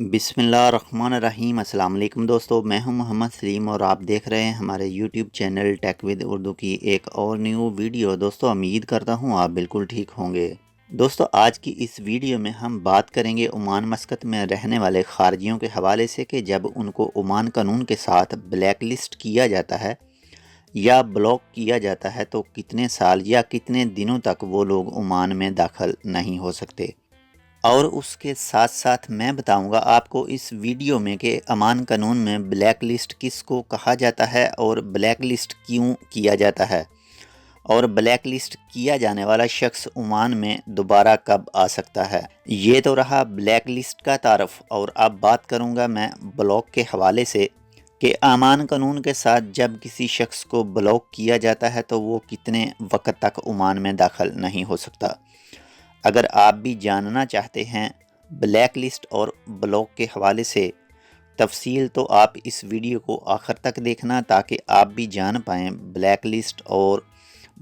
बिस्मिल्लाहिर्रहमानिर्रहीम। अस्सलाम वालेकुम दोस्तों, मैं हूं मोहम्मद सलीम और आप देख रहे हैं हमारे YouTube channel tech with Urdu की एक और न्यू वीडियो। दोस्तों उम्मीद करता हूं आप बिल्कुल ठीक होंगे। दोस्तों आज की इस वीडियो में हम बात करेंगे ओमान मस्कत में रहने वाले खारजियों के हवाले से कि जब उनको ओमान कानून के साथ ब्लैक लिस्ट किया जाता है या ब्लॉक किया जाता है तो कितने साल या कितने दिनों तक वो लोग ओमान में दाखिल नहीं हो सकते। और उसके साथ साथ मैं बताऊंगा आपको इस वीडियो में कि ओमान कानून में ब्लैक लिस्ट किसको कहा जाता है और ब्लैक लिस्ट क्यों किया जाता है और ब्लैक लिस्ट किया जाने वाला शख्स ओमान में दोबारा कब आ सकता है। ये तो रहा ब्लैक लिस्ट का तारफ़, और अब बात करूंगा मैं ब्लॉक के हवाले से कि ओमान कानून के साथ जब किसी शख्स को ब्लॉक किया जाता है तो वो कितने वक्त तक ओमान में दाखिल नहीं हो सकता। अगर आप भी जानना चाहते हैं ब्लैक लिस्ट और ब्लॉक के हवाले से तफसील तो आप इस वीडियो को आखिर तक देखना ताकि आप भी जान पाएँ ब्लैक लिस्ट और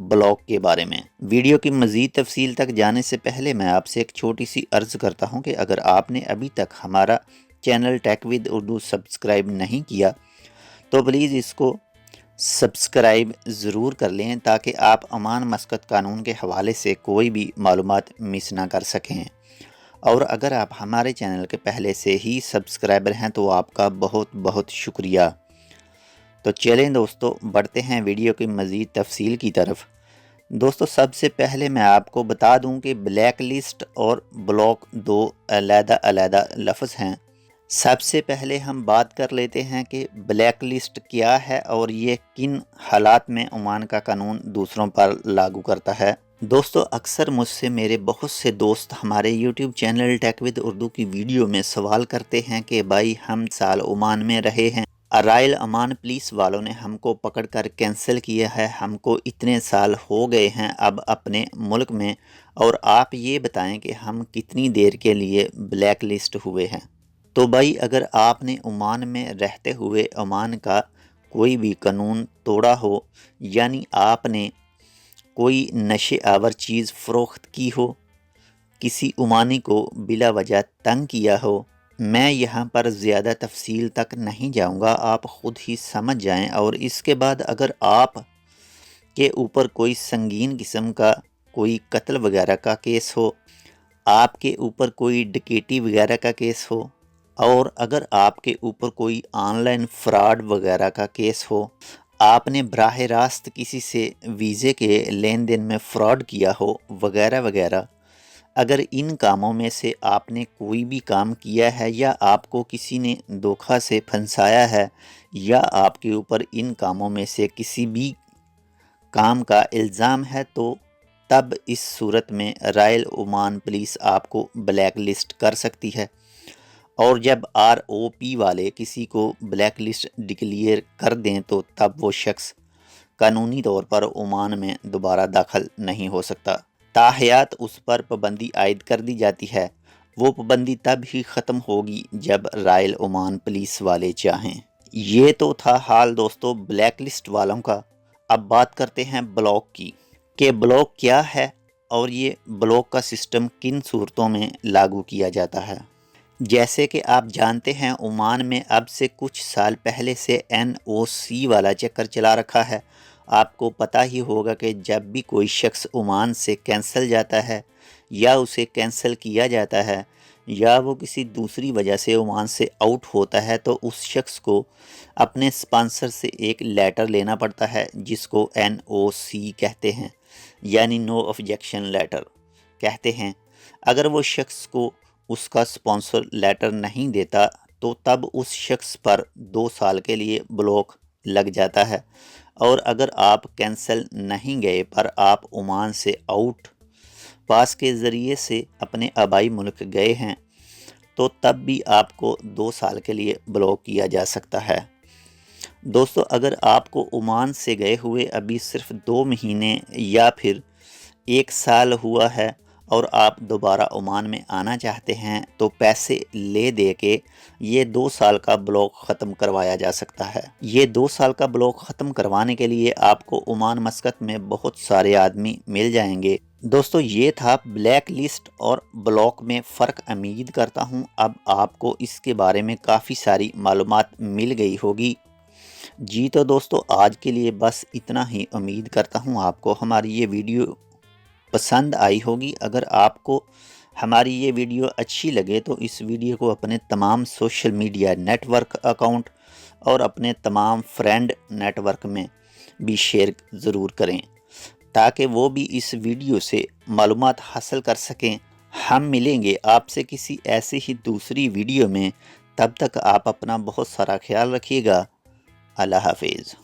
ब्लॉक के बारे में। वीडियो की मज़ीद तफसील तक जाने से पहले मैं आपसे एक छोटी सी अर्ज़ करता हूं कि अगर आपने अभी तक हमारा channel tech with Urdu subscribe नहीं किया तो प्लीज़ इसको सब्सक्राइब ज़रूर कर लें ताकि आप ओमान मस्कत कानून के हवाले से कोई भी मालूमात मिस ना कर सकें। और अगर आप हमारे चैनल के पहले से ही सब्सक्राइबर हैं तो आपका बहुत बहुत शुक्रिया। तो चलें दोस्तों, बढ़ते हैं वीडियो की मज़ीद तफसील की तरफ। दोस्तों सबसे पहले मैं आपको बता दूं कि ब्लैक लिस्ट और ब्लॉक दो अलग-अलग लफ्ज़ हैं। सबसे पहले हम बात कर लेते हैं कि ब्लैक लिस्ट क्या है और ये किन हालात में ओमान का कानून दूसरों पर लागू करता है। दोस्तों अक्सर मुझसे मेरे बहुत से दोस्त हमारे YouTube channel tech with Urdu की वीडियो में सवाल करते हैं कि भाई हम साल ओमान में रहे हैं, रॉयल ओमान पुलिस वालों ने हमको पकड़कर कैंसिल किया है, हमको इतने साल हो गए हैं अब अपने मुल्क में, और आप ये बताएं कि हम कितनी देर के लिए ब्लैक लिस्ट हुए हैं। तो भाई अगर आपने ओमान में रहते हुए ओमान का कोई भी कानून तोड़ा हो, यानी आपने कोई नशे आवर चीज़ फ़रोख्त की हो, किसी ओमानी को बिला वजह तंग किया हो, मैं यहाँ पर ज़्यादा तफसील तक नहीं जाऊँगा, आप ख़ुद ही समझ जाएं। और इसके बाद अगर आप के ऊपर कोई संगीन किस्म का कोई कत्ल वगैरह का केस हो, आपके ऊपर कोई डकैती वगैरह का केस हो, और अगर आपके ऊपर कोई ऑनलाइन फ्रॉड वगैरह का केस हो, आपने बराह रास्त किसी से वीज़े के लेन देन में फ़्रॉड किया हो वगैरह वगैरह, अगर इन कामों में से आपने कोई भी काम किया है या आपको किसी ने धोखा से फंसाया है या आपके ऊपर इन कामों में से किसी भी काम का इल्ज़ाम है तो तब इस सूरत में रॉयल ओमान पुलिस आपको ब्लैक लिस्ट कर सकती है। और जब ROP वाले किसी को ब्लैक लिस्ट डिक्लेयर कर दें तो तब वो शख्स कानूनी तौर पर ओमान में दोबारा दाखिल नहीं हो सकता। ताहयात उस पर पाबंदी आयद कर दी जाती है। वो पाबंदी तब ही ख़त्म होगी जब रॉयल ओमान पुलिस वाले चाहें। ये तो था हाल दोस्तों ब्लैक लिस्ट वालों का। अब बात करते हैं ब्लॉक की कि ब्लॉक क्या है और ये ब्लॉक का सिस्टम किन सूरतों में लागू किया जाता है। जैसे कि आप जानते हैं ओमान में अब से कुछ साल पहले से NOC वाला चक्कर चला रखा है। आपको पता ही होगा कि जब भी कोई शख्स ओमान से कैंसिल जाता है या उसे कैंसिल किया जाता है या वो किसी दूसरी वजह से ओमान से आउट होता है तो उस शख्स को अपने स्पॉन्सर से एक लेटर लेना पड़ता है जिसको NOC कहते हैं, यानी नो ऑब्जेक्शन लेटर कहते हैं। अगर वो शख्स को उसका स्पॉन्सर लेटर नहीं देता तो तब उस शख्स पर 2 साल के लिए ब्लॉक लग जाता है। और अगर आप कैंसिल नहीं गए पर आप ओमान से आउट पास के ज़रिए से अपने आबाई मुल्क गए हैं तो तब भी आपको 2 साल के लिए ब्लॉक किया जा सकता है। दोस्तों अगर आपको ओमान से गए हुए अभी सिर्फ 2 महीने या फिर 1 साल हुआ है اور آپ دوبارہ عمان میں آنا چاہتے ہیں تو پیسے لے دے کے یہ 2 سال کا بلاک ختم کروایا جا سکتا ہے۔ یہ 2 سال کا بلاک ختم کروانے کے لیے آپ کو عمان مسقط میں بہت سارے آدمی مل جائیں گے۔ دوستو یہ تھا بلیک لسٹ اور بلاک میں فرق۔ امید کرتا ہوں اب آپ کو اس کے بارے میں کافی ساری معلومات مل گئی ہوگی۔ جی تو دوستو آج کے لیے بس اتنا ہی۔ امید کرتا ہوں آپ کو ہماری یہ ویڈیو پسند آئی ہوگی۔ اگر آپ کو ہماری یہ ویڈیو اچھی لگے تو اس ویڈیو کو اپنے تمام social media network account اور اپنے تمام فرینڈ نیٹ ورک میں بھی شیئر ضرور کریں تاکہ وہ بھی اس ویڈیو سے معلومات حاصل کر سکیں۔ ہم ملیں گے آپ سے کسی ایسی ہی دوسری ویڈیو میں، تب تک آپ اپنا بہت سارا خیال رکھیے گا۔ اللہ حافظ۔